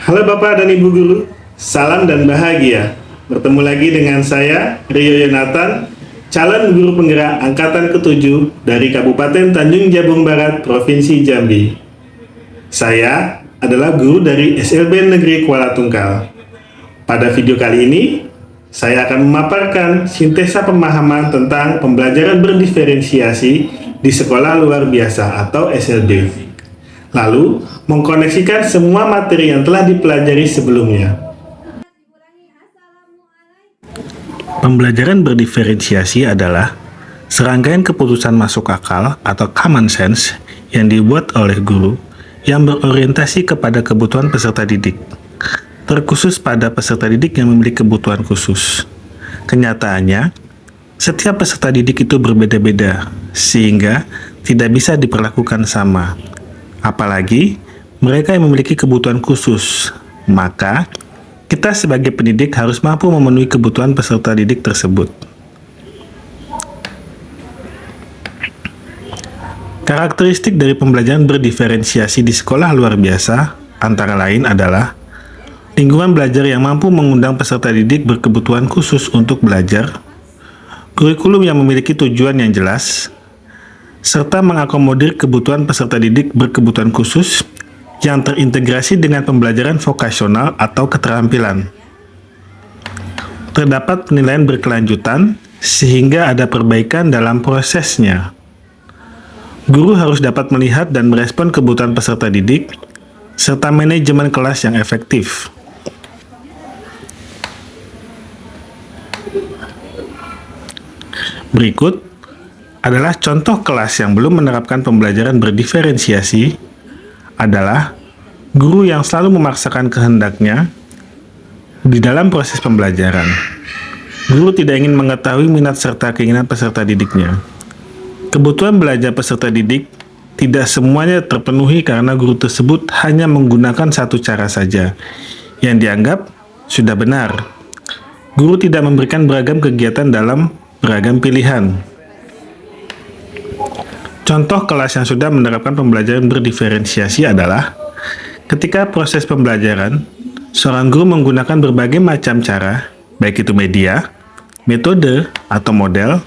Halo Bapak dan Ibu Guru, salam dan bahagia. Bertemu lagi dengan saya, Rio Yonatan, calon guru penggerak Angkatan ke-7 dari Kabupaten Tanjung Jabung Barat, Provinsi Jambi. Saya adalah guru dari SLB Negeri Kuala Tungkal. Pada video kali ini, saya akan memaparkan sintesa pemahaman tentang pembelajaran berdiferensiasi di sekolah luar biasa atau SLB. Lalu, mengkoneksikan semua materi yang telah dipelajari sebelumnya. Pembelajaran berdiferensiasi adalah serangkaian keputusan masuk akal atau common sense yang dibuat oleh guru yang berorientasi kepada kebutuhan peserta didik, terkhusus pada peserta didik yang memiliki kebutuhan khusus. Kenyataannya, setiap peserta didik itu berbeda-beda, sehingga tidak bisa diperlakukan sama. Apalagi mereka yang memiliki kebutuhan khusus, maka kita sebagai pendidik harus mampu memenuhi kebutuhan peserta didik tersebut. Karakteristik dari pembelajaran berdiferensiasi di sekolah luar biasa antara lain adalah lingkungan belajar yang mampu mengundang peserta didik berkebutuhan khusus untuk belajar, kurikulum yang memiliki tujuan yang jelas, serta mengakomodir kebutuhan peserta didik berkebutuhan khusus yang terintegrasi dengan pembelajaran vokasional atau keterampilan. Terdapat penilaian berkelanjutan sehingga ada perbaikan dalam prosesnya. Guru harus dapat melihat dan merespon kebutuhan peserta didik, serta manajemen kelas yang efektif. Berikut adalah contoh kelas yang belum menerapkan pembelajaran berdiferensiasi adalah guru yang selalu memaksakan kehendaknya di dalam proses pembelajaran. Guru tidak ingin mengetahui minat serta keinginan peserta didiknya. Kebutuhan belajar peserta didik tidak semuanya terpenuhi karena guru tersebut hanya menggunakan satu cara saja yang dianggap sudah benar. Guru tidak memberikan beragam kegiatan dalam beragam pilihan. Contoh kelas yang sudah menerapkan pembelajaran berdiferensiasi adalah ketika proses pembelajaran, seorang guru menggunakan berbagai macam cara, baik itu media, metode, atau model,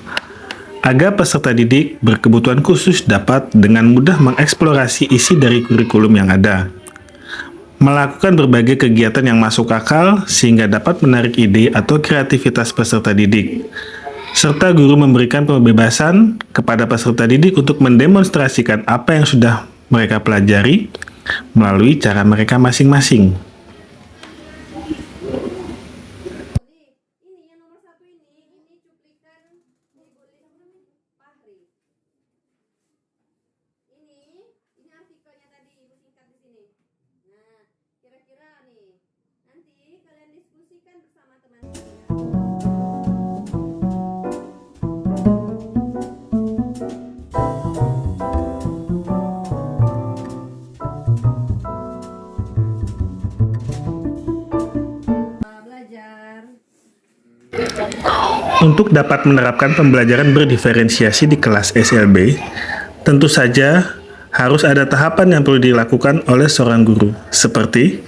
agar peserta didik berkebutuhan khusus dapat dengan mudah mengeksplorasi isi dari kurikulum yang ada, melakukan berbagai kegiatan yang masuk akal sehingga dapat menarik ide atau kreativitas peserta didik, serta guru memberikan pembebasan kepada peserta didik untuk mendemonstrasikan apa yang sudah mereka pelajari melalui cara mereka masing-masing. Untuk dapat menerapkan pembelajaran berdiferensiasi di kelas SLB, tentu saja harus ada tahapan yang perlu dilakukan oleh seorang guru, seperti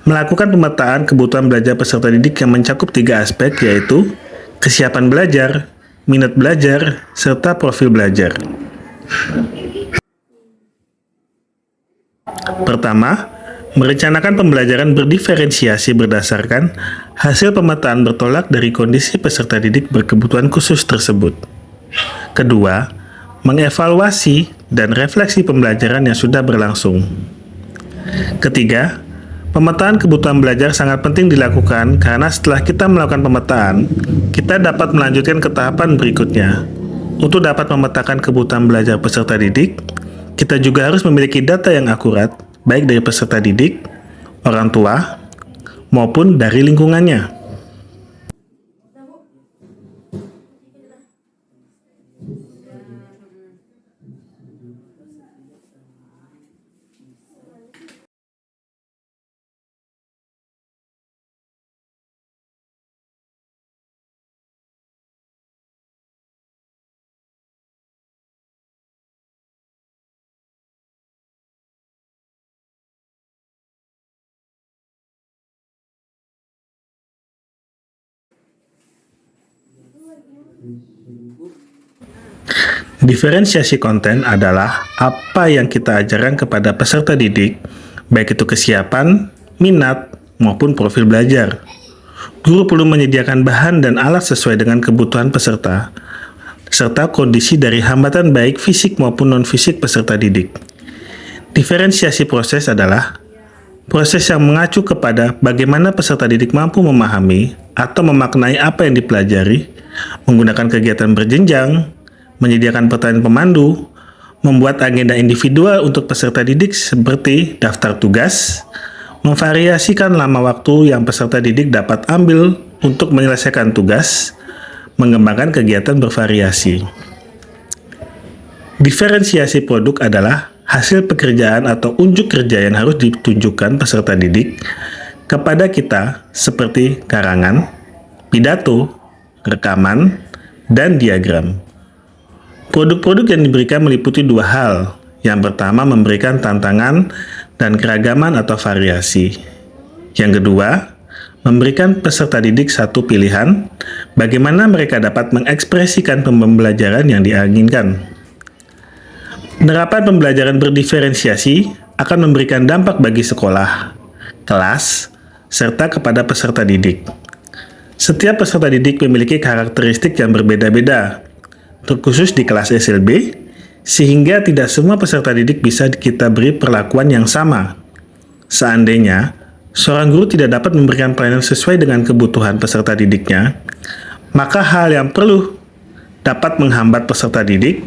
melakukan pemetaan kebutuhan belajar peserta didik yang mencakup 3 aspek, yaitu kesiapan belajar, minat belajar, serta profil belajar. Pertama, merencanakan pembelajaran berdiferensiasi berdasarkan hasil pemetaan bertolak dari kondisi peserta didik berkebutuhan khusus tersebut. Kedua, mengevaluasi dan refleksi pembelajaran yang sudah berlangsung. Ketiga, pemetaan kebutuhan belajar sangat penting dilakukan karena setelah kita melakukan pemetaan, kita dapat melanjutkan ke tahapan berikutnya. Untuk dapat memetakan kebutuhan belajar peserta didik, kita juga harus memiliki data yang akurat, baik dari peserta didik, orang tua, maupun dari lingkungannya. Diferensiasi konten adalah apa yang kita ajarkan kepada peserta didik, baik itu kesiapan, minat, maupun profil belajar. Guru perlu menyediakan bahan dan alat sesuai dengan kebutuhan peserta, serta kondisi dari hambatan baik fisik maupun non-fisik peserta didik. Diferensiasi proses adalah proses yang mengacu kepada bagaimana peserta didik mampu memahami atau memaknai apa yang dipelajari, menggunakan kegiatan berjenjang, menyediakan pertanyaan pemandu, membuat agenda individual untuk peserta didik seperti daftar tugas, memvariasikan lama waktu yang peserta didik dapat ambil untuk menyelesaikan tugas, mengembangkan kegiatan bervariasi. Diferensiasi produk adalah hasil pekerjaan atau unjuk kerja yang harus ditunjukkan peserta didik kepada kita seperti karangan, pidato, rekaman, dan diagram. Produk-produk yang diberikan meliputi dua hal. Yang pertama, memberikan tantangan dan keragaman atau variasi. Yang kedua, memberikan peserta didik satu pilihan bagaimana mereka dapat mengekspresikan pembelajaran yang diinginkan. Penerapan pembelajaran berdiferensiasi akan memberikan dampak bagi sekolah, kelas, serta kepada peserta didik. Setiap peserta didik memiliki karakteristik yang berbeda-beda, terkhusus di kelas SLB, sehingga tidak semua peserta didik bisa kita beri perlakuan yang sama. Seandainya, seorang guru tidak dapat memberikan pelayanan sesuai dengan kebutuhan peserta didiknya, maka hal yang perlu dapat menghambat peserta didik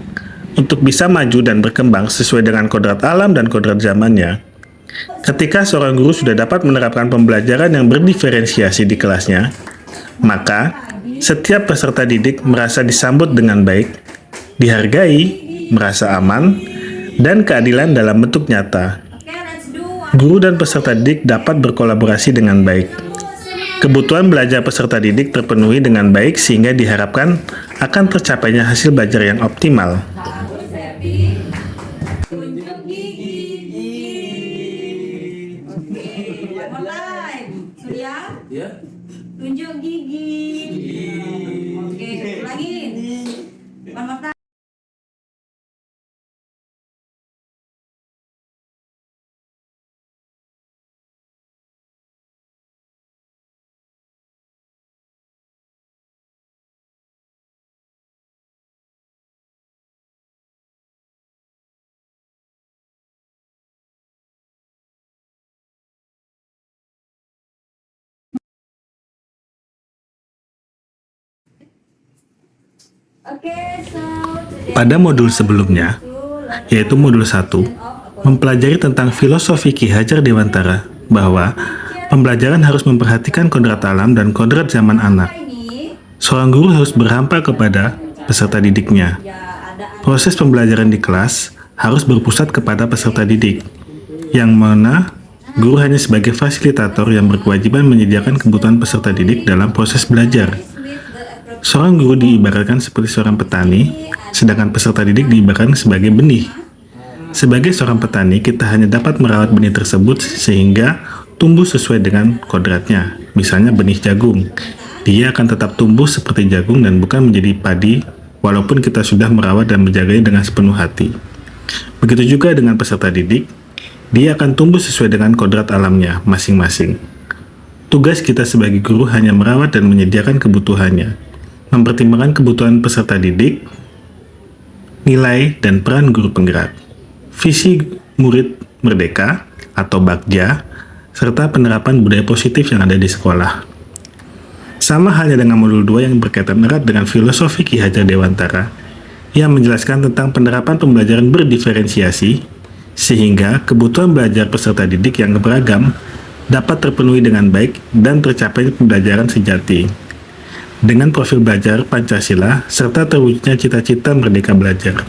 untuk bisa maju dan berkembang sesuai dengan kodrat alam dan kodrat zamannya. Ketika seorang guru sudah dapat menerapkan pembelajaran yang berdiferensiasi di kelasnya, maka setiap peserta didik merasa disambut dengan baik, dihargai, merasa aman, dan keadilan dalam bentuk nyata. Guru dan peserta didik dapat berkolaborasi dengan baik. Kebutuhan belajar peserta didik terpenuhi dengan baik sehingga diharapkan akan tercapainya hasil belajar yang optimal. Tunjuk gigi. Oke, ulangin. One more time. Pada modul sebelumnya, yaitu modul 1, mempelajari tentang filosofi Ki Hajar Dewantara bahwa pembelajaran harus memperhatikan kodrat alam dan kodrat zaman anak. Seorang guru harus berhampa kepada peserta didiknya. Proses pembelajaran di kelas harus berpusat kepada peserta didik, yang mana guru hanya sebagai fasilitator yang berkewajiban menyediakan kebutuhan peserta didik dalam proses belajar. Seorang guru diibaratkan seperti seorang petani, sedangkan peserta didik diibaratkan sebagai benih. Sebagai seorang petani, kita hanya dapat merawat benih tersebut sehingga tumbuh sesuai dengan kodratnya. Misalnya benih jagung, dia akan tetap tumbuh seperti jagung dan bukan menjadi padi, walaupun kita sudah merawat dan menjaganya dengan sepenuh hati. Begitu juga dengan peserta didik, dia akan tumbuh sesuai dengan kodrat alamnya masing-masing. Tugas kita sebagai guru hanya merawat dan menyediakan kebutuhannya, mempertimbangkan kebutuhan peserta didik, nilai dan peran guru penggerak, visi murid merdeka atau Bagja, serta penerapan budaya positif yang ada di sekolah. Sama halnya dengan modul 2 yang berkaitan erat dengan filosofi Ki Hajar Dewantara, yang menjelaskan tentang penerapan pembelajaran berdiferensiasi, sehingga kebutuhan belajar peserta didik yang beragam dapat terpenuhi dengan baik dan tercapai pembelajaran sejati dengan profil belajar Pancasila serta terwujudnya cita-cita merdeka belajar.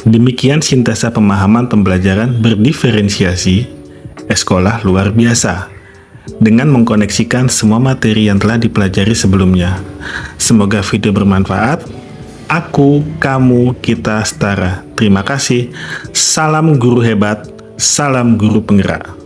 Demikian sintesa pemahaman pembelajaran berdiferensiasi sekolah luar biasa dengan mengkoneksikan semua materi yang telah dipelajari sebelumnya. Semoga video bermanfaat. Aku, kamu, kita setara. Terima kasih. Salam guru hebat, salam guru penggerak.